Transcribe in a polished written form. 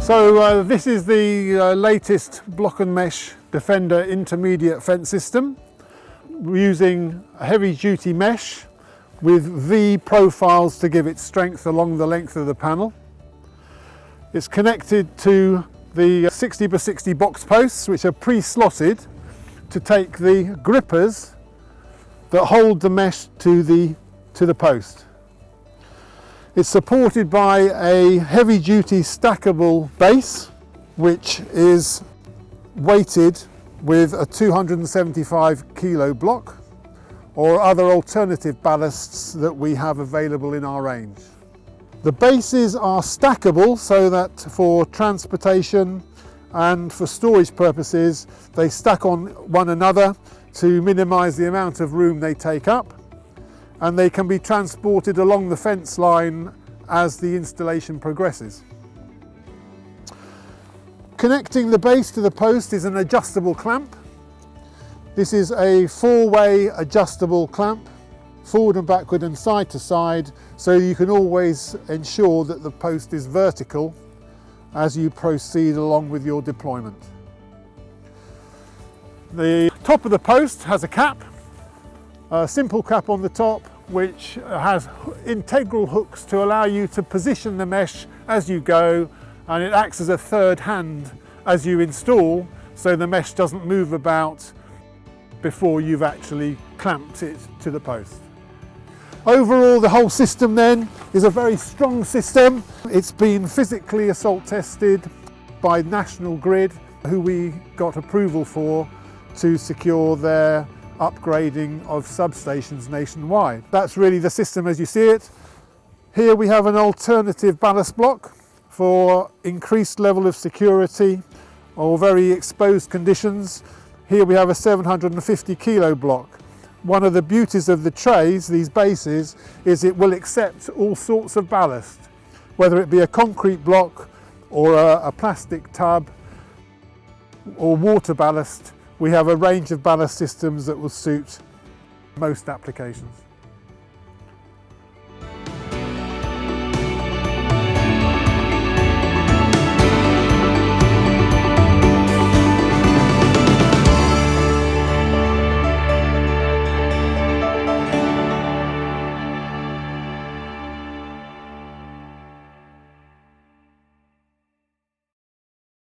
So this is the latest Blok and Mesh Defender intermediate fence system. We're using a heavy duty mesh with V profiles to give it strength along the length of the panel. It's connected to the 60 by 60 box posts, which are pre-slotted to take the grippers that hold the mesh to the post. It's supported by a heavy duty stackable base, which is weighted with a 275 kilo block or other alternative ballasts that we have available in our range. The bases are stackable so that for transportation and for storage purposes they stack on one another to minimise the amount of room they take up, and they can be transported along the fence line as the installation progresses. Connecting the base to the post is an adjustable clamp. This is a four-way adjustable clamp, forward and backward and side to side, so you can always ensure that the post is vertical as you proceed along with your deployment. The top of the post has a cap, a simple cap on the top, which has integral hooks to allow you to position the mesh as you go, and it acts as a third hand as you install, so the mesh doesn't move about before you've actually clamped it to the post. Overall, the whole system then is a very strong system. It's been physically assault tested by National Grid, who we got approval for to secure their upgrading of substations nationwide. That's really the system as you see it. Here we have an alternative ballast block for increased level of security or very exposed conditions. Here we have a 750 kilo block. One of the beauties of the trays, these bases, is it will accept all sorts of ballast, whether it be a concrete block or a plastic tub or water ballast. We have a range of ballast systems that will suit most applications.